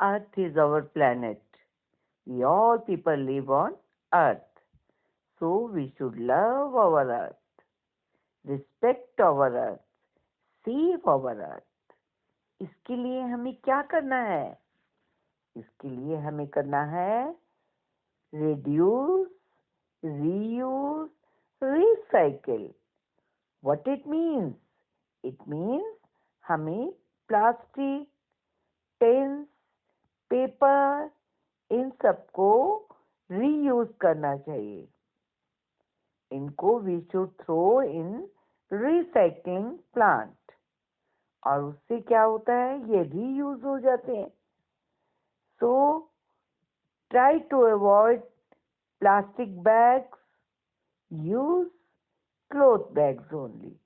Earth is our planet. We all people live on Earth. So we should love our Earth, respect our Earth, save our Earth. इसके लिए हमें क्या करना है? इसके लिए हमें करना है reduce, reuse, recycle. What it means? It means हमें प्लास्टिक, पेन्स, पेपर इन सबको रीयूज करना चाहिए. इनको we should throw in recycling plant. और उससे क्या होता है? ये रीयूज हो जाते हैं. So try to avoid plastic bags. Use cloth bags only.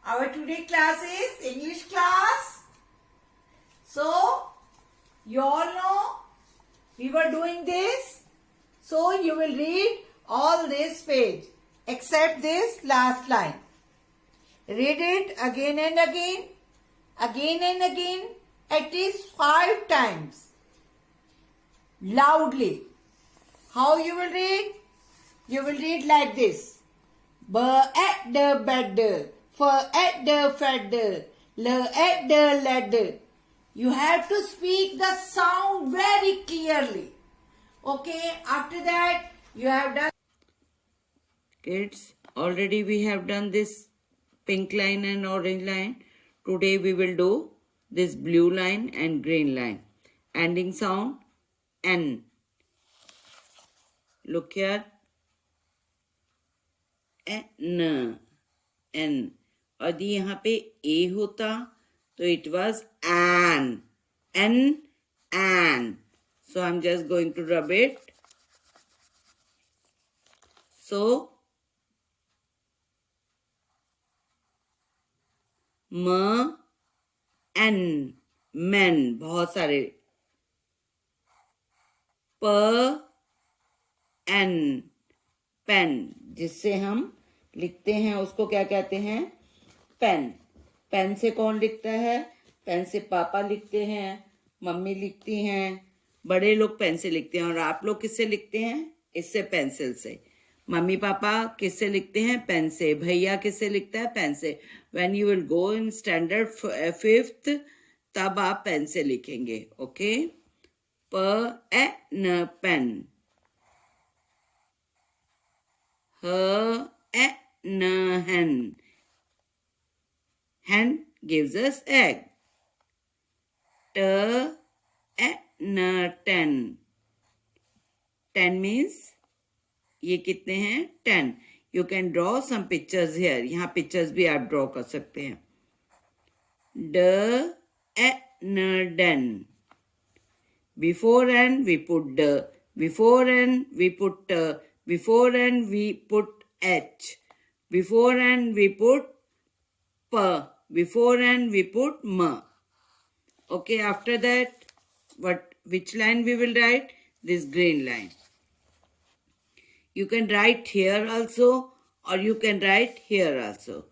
Our today class is English class. So, you all know we were doing this. So, you will read all this page except this last line. Read it again and again, at least 5 times. Loudly. How you will read? You will read like this. B at the bed, F at the feather, L at the ladder. You have to speak the sound very clearly. Okay, after that you have done. Kids, already we have done this pink line and orange line. Today we will do this blue line and green line. Ending sound N. Look here. N. N. और यदि यहाँ पे A होता तो it was an. N. An. So I'm just going to rub it. So M. N. Men. बहुत सारे. P. N. Pen. जिससे हम लिखते हैं उसको क्या कहते हैं? पेन. पेन से कौन लिखता है? पेन से पापा लिखते हैं, मम्मी लिखती हैं, बड़े लोग पेन से लिखते हैं. और आप लोग किससे लिखते हैं? इससे, पेंसिल से. मम्मी पापा किससे लिखते हैं? पेन से. भैया किससे लिखता है? पेन से. When you will go in standard 5th तब आप पेन से लिखेंगे. ओके. न पेन. न hen. Hen gives us egg. N 10. 10 means ये कितने हैं? 10. You can draw some pictures here. यहाँ pictures भी आप draw कर सकते हैं. N den. Before n we put d. Before n we put t. Before n we put h. Before n we put p. Before n we put m. Okay, after that, which line we will write? This green line. You can write here also or you can write here also.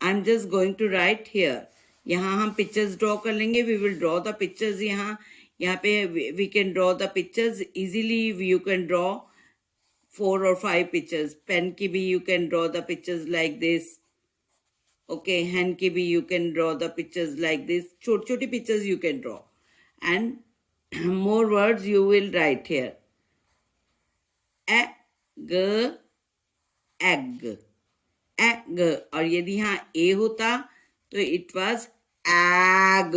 I'm just going to write here. यहाँ हम pictures draw कर लेंगे. We will draw the pictures यहाँ पे we can draw the pictures easily. You can draw 4 or 5 pictures. Pen की भी you can draw the pictures like this. Okay, hen की भी you can draw the pictures like this. छोटी pictures you can draw. And more words you will write here. Egg, egg. Egg. और यदि यहाँ A होता तो it was ag.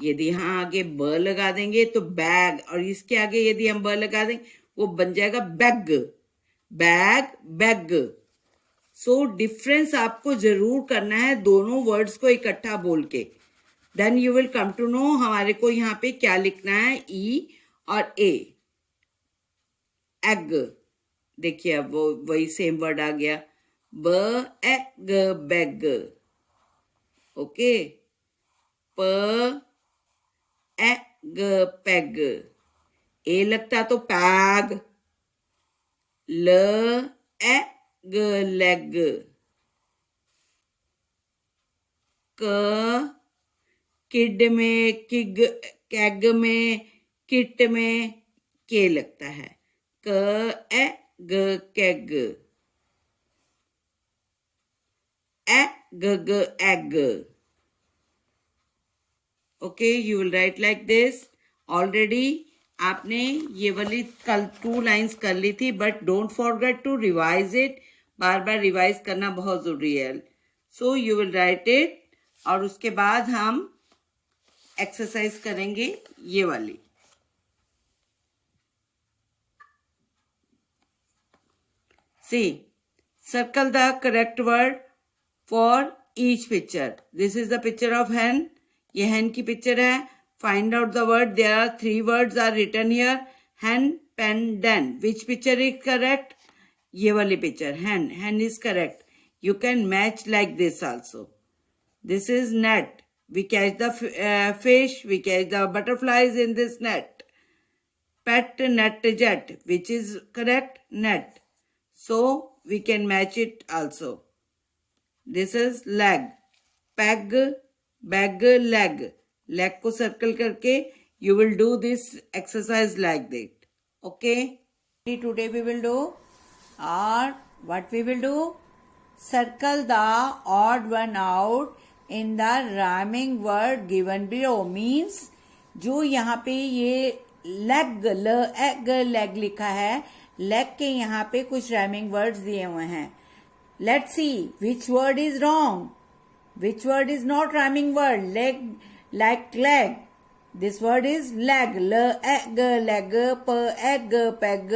यदि यहाँ आगे ब लगा देंगे तो बैग. और इसके आगे यदि हम ब लगा देंगे वो बन जाएगा bag. Bag, bag. So difference आपको जरूर करना है दोनों वर्ड्स को इकट्ठा बोल के. Then you will come to know हमारे को यहाँ पे क्या लिखना है. ई और ए. एग. देखिए अब वो वही सेम वर्ड आ गया. ब एग बैग. ओके. प एग पैग. ए लगता तो पैग. ल एग लेग. क, किड में किग, कैग में, किट में के लगता है. क ए ग कैग. ए ग ग egg. Okay, you will write like this. Already आपने ये वाली कल 2 लाइन्स कर ली थी, but don't forget to revise it. बार बार रिवाइज करना बहुत जरूरी है. So you will write it, और उसके बाद हम एक्सरसाइज करेंगे ये वाली. सी, circle the correct word for each picture. This is the picture of hen. ये hen की picture है. Find out the word. There are 3 words are written here. Hen, pen, den. Which picture is correct? ये वाली picture. Hen. Hen is correct. You can match like this also. This is net. We catch the fish. We catch the butterflies in this net. Pet, net, jet. Which is correct? Net. So we can match it also. This is leg. Peg, bag, leg. Leg को circle करके you will do this exercise like that. Okay? Today we will do, or what we will do? Circle the odd one out in the rhyming word given below. Means जो यहाँ पे ये leg, leg लिखा है, leg के यहाँ पे कुछ rhyming words दिए हुए हैं. Let's see which word is wrong. Which word is not rhyming word? Leg, like leg. This word is leg. Leg, leg, egg, peg,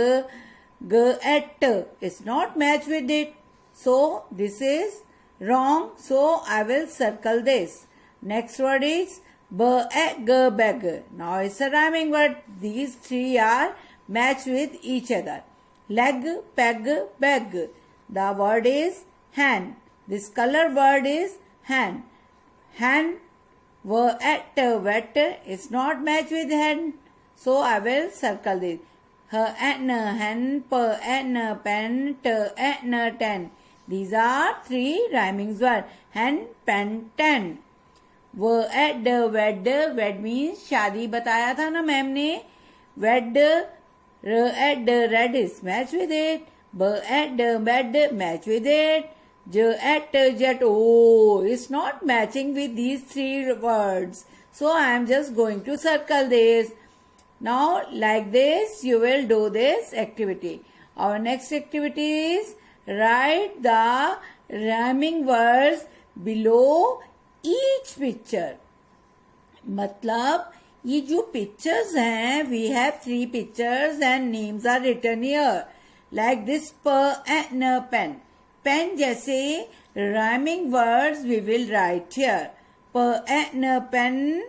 et. It's not matched with it. So this is wrong. So I will circle this. Next word is egg, bag. Now it's a rhyming word. These 3 are matched with each other. Leg, peg, bag. The word is hand. This color word is hand. Hand, wet is not matched with hand. So I will circle this. Hen, pen, ten. These are 3 rhyming words. Hen, pen, ten. Wed means शादी बताया था ना ma'am ने. Wed, red is matched with it. Bed, match with it. Jet, oh, it's not matching with these 3 words. So I am just going to circle this. Now, like this, you will do this activity. Our next activity is write the rhyming words below each picture. मतलब ये जो pictures हैं, we have 3 pictures and names are written here. Like this, pen. Pen जैसे rhyming words we will write here. Pen,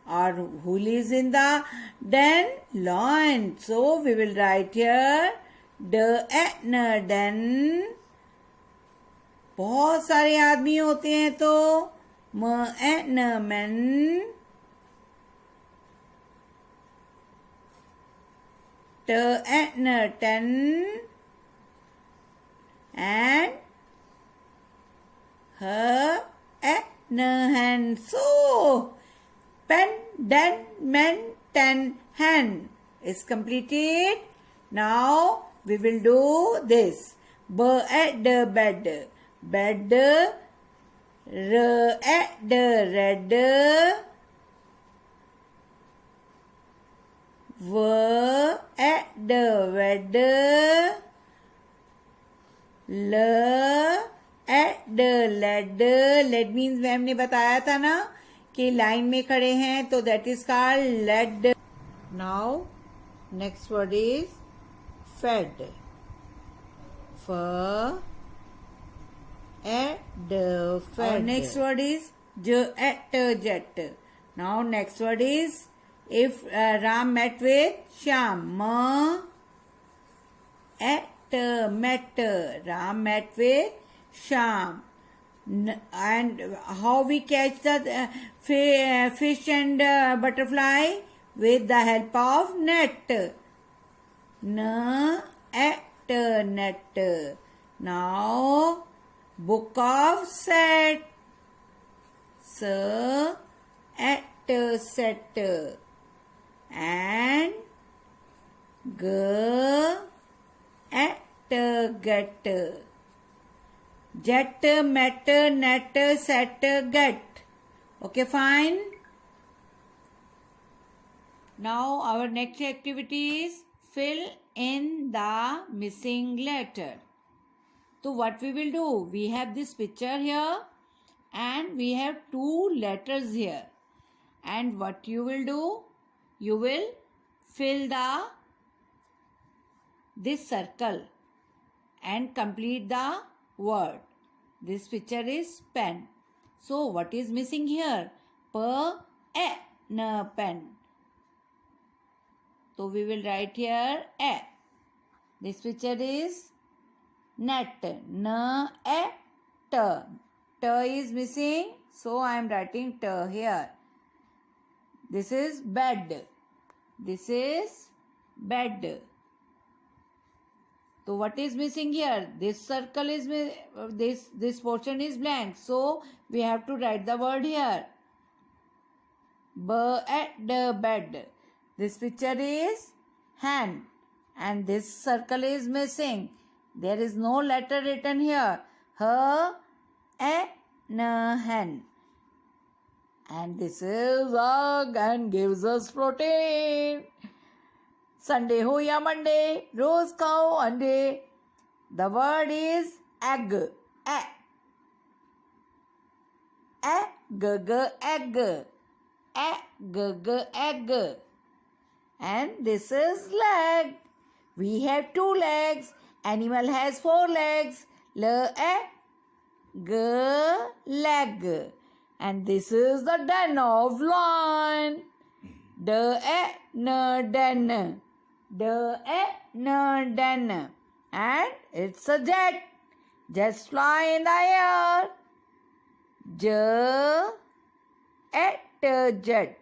or who lives in the den? Lion. So we will write here den. बहुत सारे आदमी होते हैं तो men. Ten, and her hand. So pen, den, men, ten, hand is completed. Now we will do this. Bed, bed, red, wed, led means ma'am ने बताया था ना कि लाइन में खड़े हैं तो that is called led. Now next word is fed. Fed. Next word is jet. Now next word is if Ram met with Shyam. Met. Ram met with Shyam. And how we catch the fish and butterfly? With the help of net. Net. Now book of set. at set, and g at get, jet, met, net, set, get. Okay, fine. Now our next activity is fill in the missing letter. So what we will do? We have this picture here and we have two letters here. And what you will do? You will fill this circle and complete the word. This picture is pen. So what is missing here? Pen. So we will write here a. This picture is net. T. T is missing. So I am writing T here. This is bed. This is bed. So what is missing here? This circle is this portion is blank. So we have to write the word here. Bed. This picture is hand and this circle is missing. There is no letter written here. Hen. And this is egg and gives us protein. Sunday ho ya Monday, रोज खाओ अंडे. The word is egg. Egg. And this is leg. We have two legs. Animal has four legs. Leg. And this is the den of lion. Den. Den. And it's a jet. Jets fly in the air. Jet.